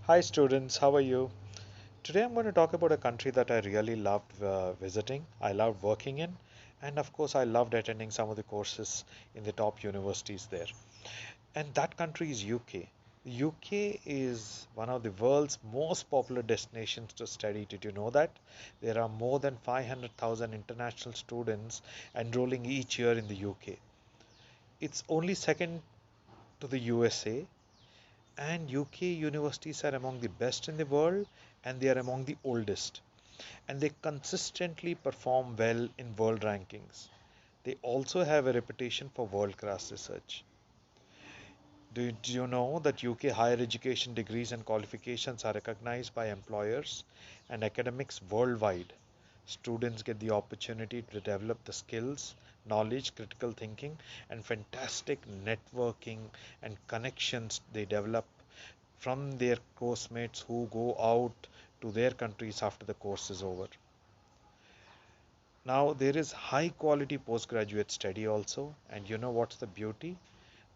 Hi students, how are you? Today I'm going to talk about a country that I really loved visiting, I loved working in, and of course I loved attending some of the courses in the top universities there. And that country is UK. The UK is one of the world's most popular destinations to study. Did you know that? There are more than 500,000 international students enrolling each year in the UK. It's only second to the USA, and UK universities are among the best in the world and they are among the oldest. And they consistently perform well in world rankings. They also have a reputation for world class research. Do you know that UK higher education degrees and qualifications are recognized by employers and academics worldwide? Students get the opportunity to develop the skills, knowledge, critical thinking, and fantastic networking and connections they develop from their course mates who go out to their countries after the course is over. Now, there is high quality postgraduate study also, and you know what's the beauty?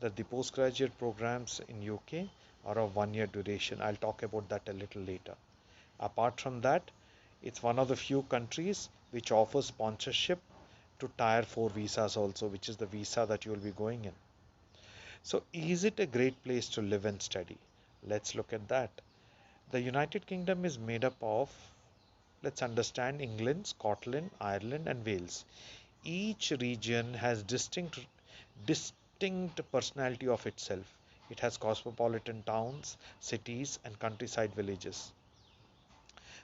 That the postgraduate programs in UK are of 1 year duration. I'll talk about that a little later. Apart from that, it's one of the few countries which offers sponsorship to Tier 4 visas also, which is the visa that you will be going in. So, is it a great place to live and study? Let's look at that. The United Kingdom is made up of, let's understand, England, Scotland, Ireland, and Wales. Each region has distinct personality of itself. It has cosmopolitan towns, cities, and countryside villages.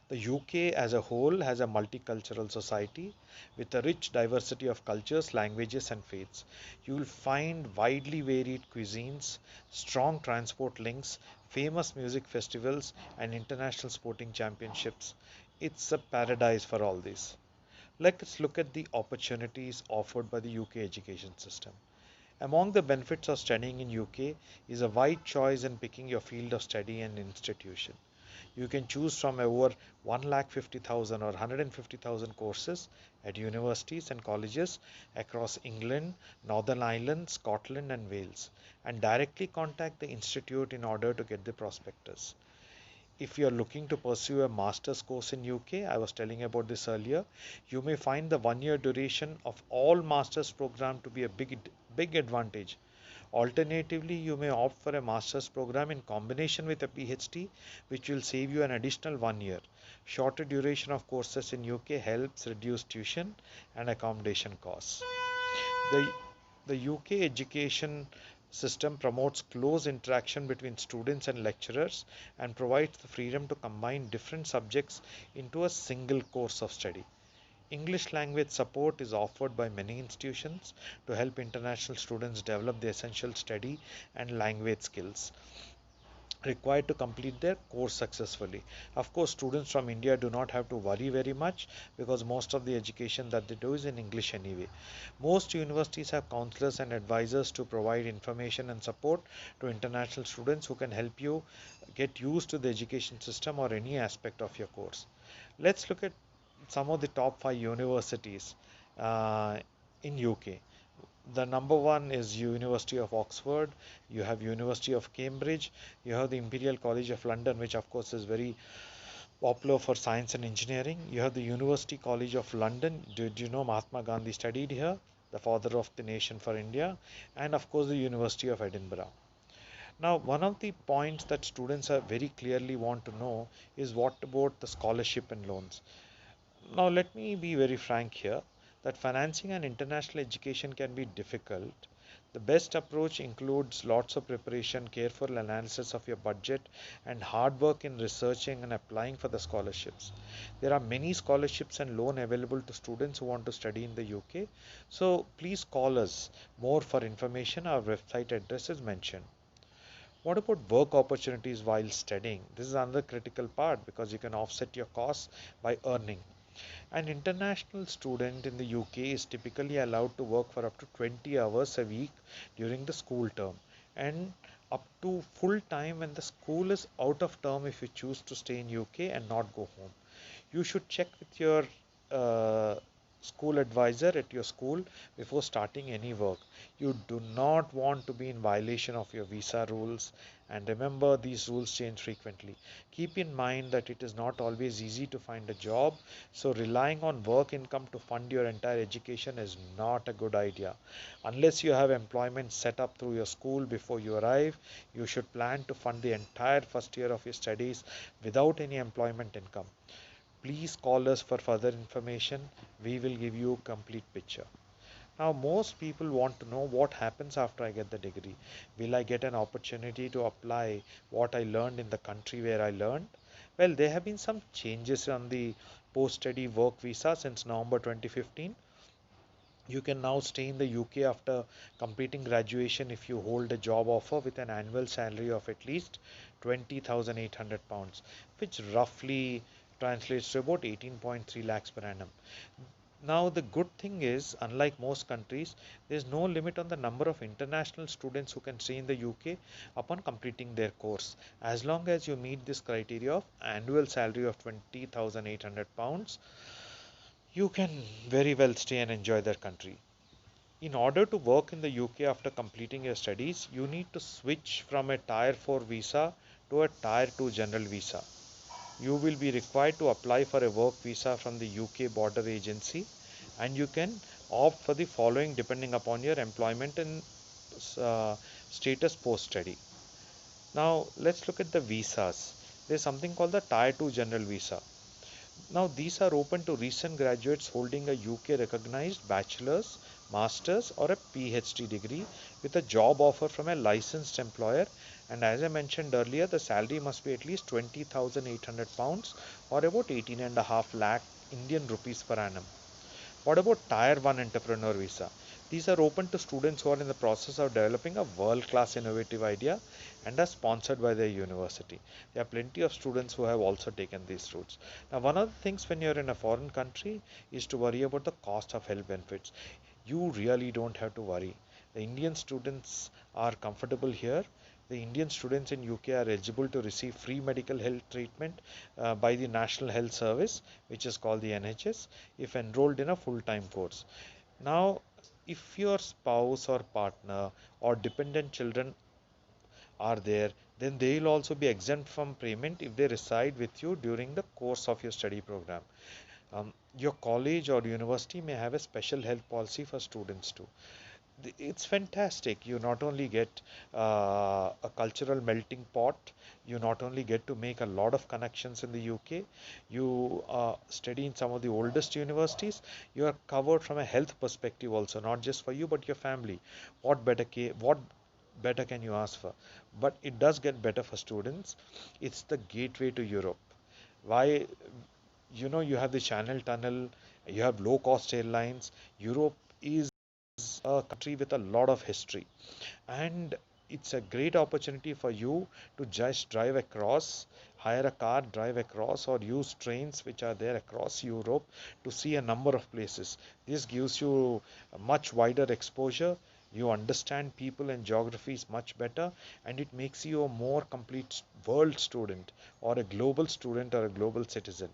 The UK as a whole has a multicultural society with a rich diversity of cultures, languages, and faiths. You will find widely varied cuisines, strong transport links, famous music festivals, and international sporting championships. It's a paradise for all this. Let's look at the opportunities offered by the UK education system. Among the benefits of studying in UK is a wide choice in picking your field of study and institution. You can choose from over 1,50,000 or 150,000 courses at universities and colleges across England, Northern Ireland, Scotland, and Wales, and directly contact the institute in order to get the prospectus. If you are looking to pursue a master's course in UK, I was telling about this earlier, you may find the 1 year duration of all master's program to be a big advantage. Alternatively, you may opt for a master's program in combination with a PhD, which will save you an additional 1 year. Shorter duration of courses in UK helps reduce tuition and accommodation costs. The, the UK education system promotes close interaction between students and lecturers and provides the freedom to combine different subjects into a single course of study. English language support is offered by many institutions to help international students develop the essential study and language skills required to complete their course successfully. Of course, students from India do not have to worry very much because most of the education that they do is in English anyway. Most universities have counselors and advisors to provide information and support to international students who can help you get used to the education system or any aspect of your course. Let's look at some of the top 5 universities uh, in UK. The number one is University of Oxford. You have University of Cambridge. You have the Imperial College of London, which of course is very popular for science and engineering. You have the University College of London. Did you know Mahatma Gandhi studied here, the father of the nation for India? And of course the University of Edinburgh. Now, one of the points that students are very clearly want to know is what about the scholarship and loans. Now, let me be very frank here that financing an international education can be difficult. The best approach includes lots of preparation, careful analysis of your budget, and hard work in researching and applying for the scholarships. There are many scholarships and loan available to students who want to study in the UK. So please call us more for information. Our website address is mentioned. What about work opportunities while studying? This is another critical part because you can offset your costs by earning. An international student in the UK is typically allowed to work for up to 20 hours a week during the school term and up to full time when the school is out of term if you choose to stay in UK and not go home. You should check with your uh, school advisor at your school before starting any work. You do not want to be in violation of your visa rules, and remember these rules change frequently. Keep in mind that it is not always easy to find a job, so relying on work income to fund your entire education is not a good idea. Unless you have employment set up through your school before you arrive, you should plan to fund the entire first year of your studies without any employment income. Please call us for further information. We will give you a complete picture. Now, most people want to know what happens after I get the degree. Will I get an opportunity to apply what I learned in the country where I learned? Well, there have been some changes on the post study work visa since November 2015. You can now stay in the UK after completing graduation if you hold a job offer with an annual salary of at least £20,800, which roughly translates to about 18.3 lakhs per annum. Now, the good thing is, unlike most countries, there is no limit on the number of international students who can stay in the UK upon completing their course. As long as you meet this criteria of annual salary of £20,800, you can very well stay and enjoy their country. In order to work in the UK after completing your studies, you need to switch from a Tier 4 visa to a Tier 2 general visa. You will be required to apply for a work visa from the UK border agency, and you can opt for the following depending upon your employment and uh, status post study. Now, let's look at the visas. There's something called the Tier 2 general visa. Now, these are open to recent graduates holding a UK recognized bachelor's, master's, or a PhD degree with a job offer from a licensed employer. And as I mentioned earlier, the salary must be at least £20,800 or about 18.5 lakh Indian rupees per annum. What about Tier 1 entrepreneur visa? These are open to students who are in the process of developing a world class innovative idea and are sponsored by their university. There are plenty of students who have also taken these routes. Now, one of the things when you're in a foreign country is to worry about the cost of health benefits. You really don't have to worry. The Indian students are comfortable here. The Indian students in UK are eligible to receive free medical health treatment by the National Health Service, which is called the NHS, if enrolled in a full-time course. Now, if your spouse or partner or dependent children are there, then they will also be exempt from payment if they reside with you during the course of your study program. Your college or university may have a special health policy for students too. It's fantastic. You not only get a cultural melting pot, you not only get to make a lot of connections in the UK, you study in some of the oldest universities, you are covered from a health perspective also, not just for you but your family. What better can you ask for? But it does get better for students. It's the gateway to Europe. Why? You have the Channel Tunnel, you have low cost airlines. Europe is a country with a lot of history, and it's a great opportunity for you to just drive across, hire a car, drive across, or use trains which are there across Europe to see a number of places. This gives you a much wider exposure. You understand people and geographies much better, and it makes you a more complete world student or a global student or a global citizen.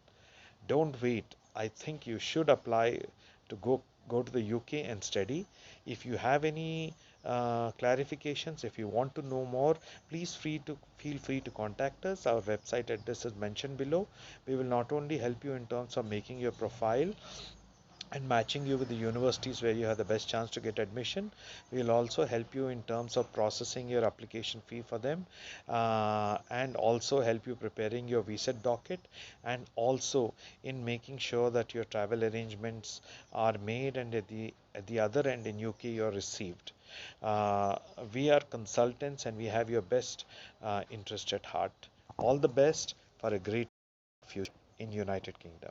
Don't wait. I think you should apply to go to the UK and study. If you have any clarifications, if you want to know more, please feel free to contact us. Our website address is mentioned below. We will not only help you in terms of making your profile and matching you with the universities where you have the best chance to get admission. We will also help you in terms of processing your application fee for them, and also help you preparing your visa docket, and also in making sure that your travel arrangements are made, and at the other end in UK you are received. Uh, we are consultants and we have your best interest at heart. All the best for a great future in United Kingdom.